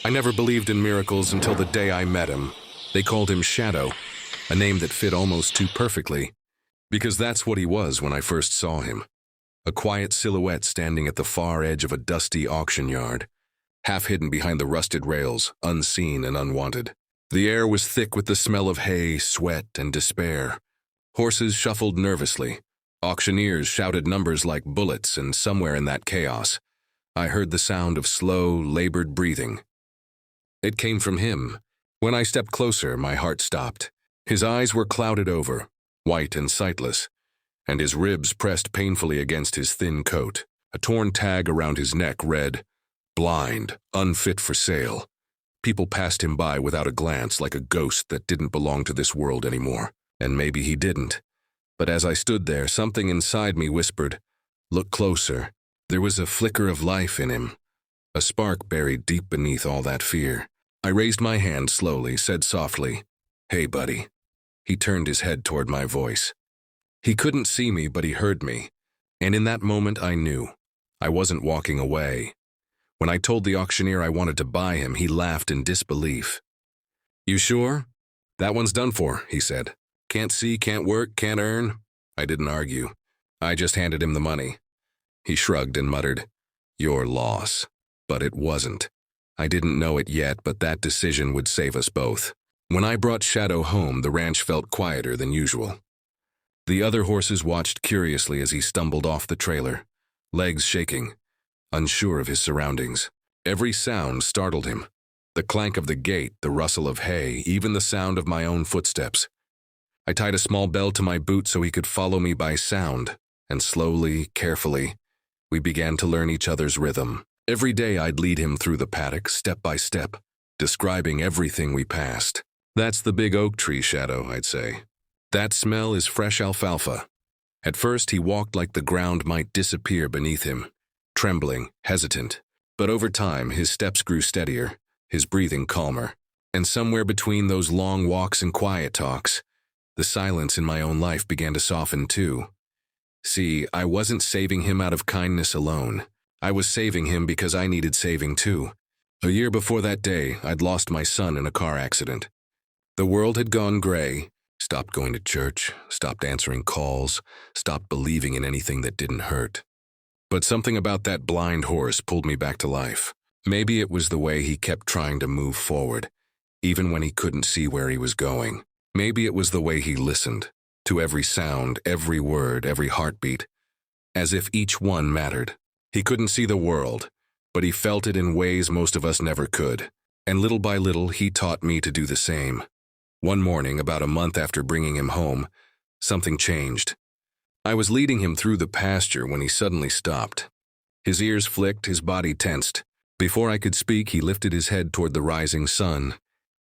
I never believed in miracles until the day I met him. They called him Shadow, a name that fit almost too perfectly, because that's what he was when I first saw him. A quiet silhouette standing at the far edge of a dusty auction yard, half hidden behind the rusted rails, unseen and unwanted. The air was thick with the smell of hay, sweat, and despair. Horses shuffled nervously. Auctioneers shouted numbers like bullets, and somewhere in that chaos, I heard the sound of slow, labored breathing. It came from him. When I stepped closer, my heart stopped. His eyes were clouded over, white and sightless, and his ribs pressed painfully against his thin coat. A torn tag around his neck read, "Blind, unfit for sale." People passed him by without a glance, like a ghost that didn't belong to this world anymore. And maybe he didn't. But as I stood there, something inside me whispered, "Look closer." There was a flicker of life in him, a spark buried deep beneath all that fear. I raised my hand slowly, said softly, "Hey, buddy." He turned his head toward my voice. He couldn't see me, but he heard me. And in that moment, I knew. I wasn't walking away. When I told the auctioneer I wanted to buy him, he laughed in disbelief. "You sure? That one's done for," he said. "Can't see, can't work, can't earn." I didn't argue. I just handed him the money. He shrugged and muttered, "Your loss." But it wasn't. I didn't know it yet, but that decision would save us both. When I brought Shadow home, the ranch felt quieter than usual. The other horses watched curiously as he stumbled off the trailer, legs shaking, unsure of his surroundings. Every sound startled him. The clank of the gate, the rustle of hay, even the sound of my own footsteps. I tied a small bell to my boot so he could follow me by sound, and slowly, carefully, we began to learn each other's rhythm. Every day I'd lead him through the paddock, step by step, describing everything we passed. "That's the big oak tree, Shadow," I'd say. "That smell is fresh alfalfa." At first he walked like the ground might disappear beneath him, trembling, hesitant. But over time his steps grew steadier, his breathing calmer. And somewhere between those long walks and quiet talks, the silence in my own life began to soften too. See, I wasn't saving him out of kindness alone. I was saving him because I needed saving too. A year before that day, I'd lost my son in a car accident. The world had gone gray, stopped going to church, stopped answering calls, stopped believing in anything that didn't hurt. But something about that blind horse pulled me back to life. Maybe it was the way he kept trying to move forward, even when he couldn't see where he was going. Maybe it was the way he listened, to every sound, every word, every heartbeat, as if each one mattered. He couldn't see the world, but he felt it in ways most of us never could. And little by little, he taught me to do the same. One morning, about a month after bringing him home, something changed. I was leading him through the pasture when he suddenly stopped. His ears flicked, his body tensed. Before I could speak, he lifted his head toward the rising sun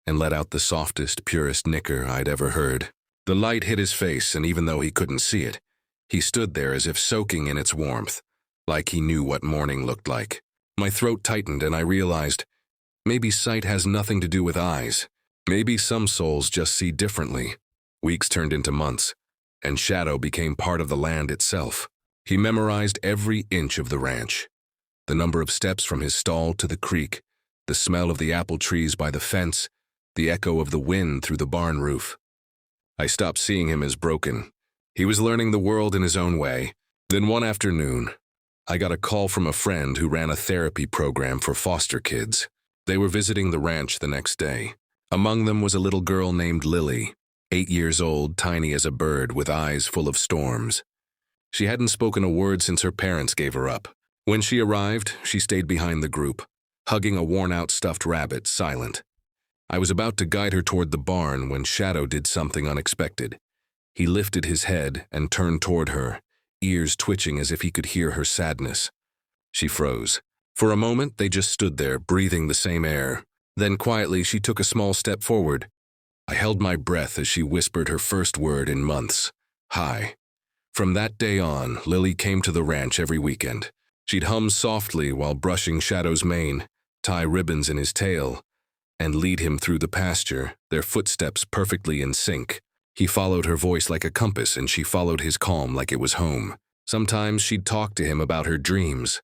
and let out the softest, purest nicker I'd ever heard. The light hit his face, and even though he couldn't see it, he stood there as if soaking in its warmth, like he knew what morning looked like. My throat tightened, and I realized, maybe sight has nothing to do with eyes. Maybe some souls just see differently. Weeks turned into months, and Shadow became part of the land itself. He memorized every inch of the ranch. The number of steps from his stall to the creek, the smell of the apple trees by the fence, the echo of the wind through the barn roof. I stopped seeing him as broken. He was learning the world in his own way. Then one afternoon, I got a call from a friend who ran a therapy program for foster kids. They were visiting the ranch the next day. Among them was a little girl named Lily, 8 years old, tiny as a bird, with eyes full of storms. She hadn't spoken a word since her parents gave her up. When she arrived, she stayed behind the group, hugging a worn-out stuffed rabbit, silent. I was about to guide her toward the barn when Shadow did something unexpected. He lifted his head and turned toward her, ears twitching as if he could hear her sadness. She froze. For a moment, they just stood there, breathing the same air. Then quietly, she took a small step forward. I held my breath as she whispered her first word in months, "Hi." From that day on, Lily came to the ranch every weekend. She'd hum softly while brushing Shadow's mane, tie ribbons in his tail, and lead him through the pasture, their footsteps perfectly in sync. He followed her voice like a compass, and she followed his calm like it was home. Sometimes she'd talk to him about her dreams,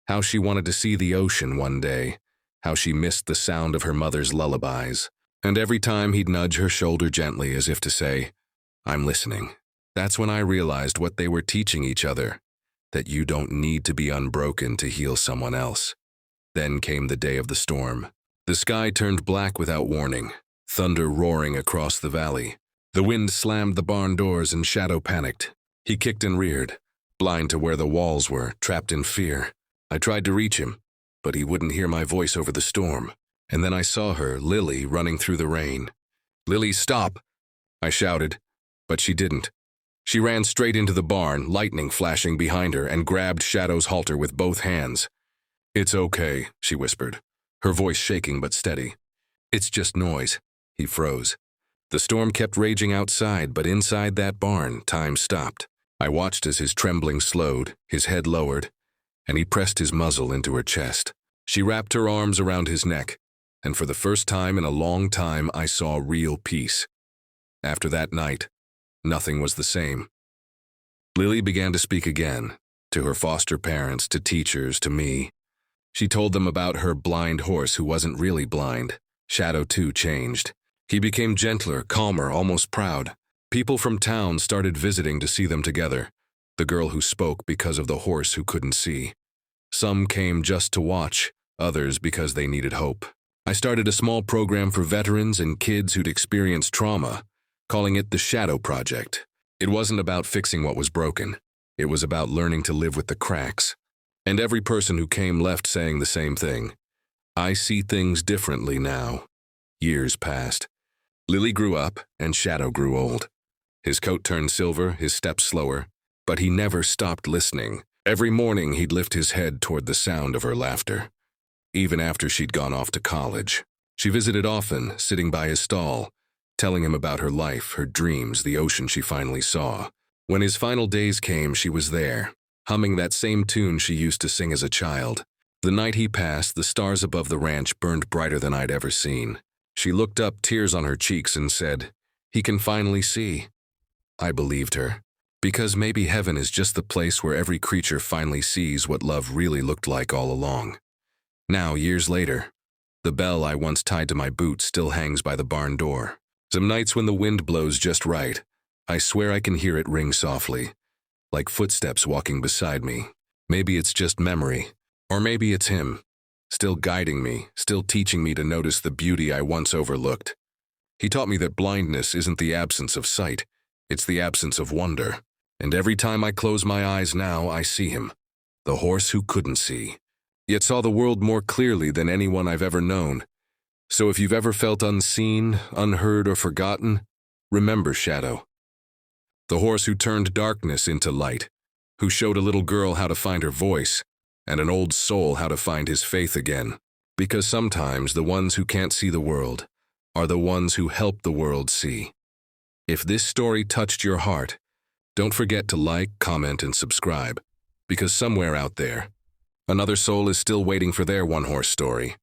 how she wanted to see the ocean one day, how she missed the sound of her mother's lullabies. And every time he'd nudge her shoulder gently as if to say, "I'm listening." That's when I realized what they were teaching each other, that you don't need to be unbroken to heal someone else. Then came the day of the storm. The sky turned black without warning, thunder roaring across the valley. The wind slammed the barn doors and Shadow panicked. He kicked and reared, blind to where the walls were, trapped in fear. I tried to reach him, but he wouldn't hear my voice over the storm. And then I saw her, Lily, running through the rain. "Lily, stop!" I shouted, but she didn't. She ran straight into the barn, lightning flashing behind her, and grabbed Shadow's halter with both hands. "It's okay," she whispered, her voice shaking but steady. "It's just noise." He froze. The storm kept raging outside, but inside that barn, time stopped. I watched as his trembling slowed, his head lowered, and he pressed his muzzle into her chest. She wrapped her arms around his neck, and for the first time in a long time, I saw real peace. After that night, nothing was the same. Lily began to speak again, to her foster parents, to teachers, to me. She told them about her blind horse who wasn't really blind. Shadow, too, changed. He became gentler, calmer, almost proud. People from town started visiting to see them together, the girl who spoke because of the horse who couldn't see. Some came just to watch, others because they needed hope. I started a small program for veterans and kids who'd experienced trauma, calling it the Shadow Project. It wasn't about fixing what was broken. It was about learning to live with the cracks. And every person who came left saying the same thing. I see things differently now. Years passed. Lily grew up, and Shadow grew old. His coat turned silver, his steps slower, but he never stopped listening. Every morning he'd lift his head toward the sound of her laughter. Even after she'd gone off to college, she visited often, sitting by his stall, telling him about her life, her dreams, the ocean she finally saw. When his final days came, she was there, humming that same tune she used to sing as a child. The night he passed, the stars above the ranch burned brighter than I'd ever seen. She looked up, tears on her cheeks, and said, "He can finally see." I believed her, because maybe heaven is just the place where every creature finally sees what love really looked like all along. Now, years later, the bell I once tied to my boot still hangs by the barn door. Some nights when the wind blows just right, I swear I can hear it ring softly, like footsteps walking beside me. Maybe it's just memory, or maybe it's him, still guiding me, still teaching me to notice the beauty I once overlooked. He taught me that blindness isn't the absence of sight, it's the absence of wonder. And every time I close my eyes now, I see him, the horse who couldn't see, yet saw the world more clearly than anyone I've ever known. So if you've ever felt unseen, unheard, or forgotten, remember Shadow. The horse who turned darkness into light, who showed a little girl how to find her voice, and an old soul how to find his faith again. Because sometimes the ones who can't see the world are the ones who help the world see. If this story touched your heart, don't forget to like, comment, and subscribe, because somewhere out there, another soul is still waiting for their one-horse story.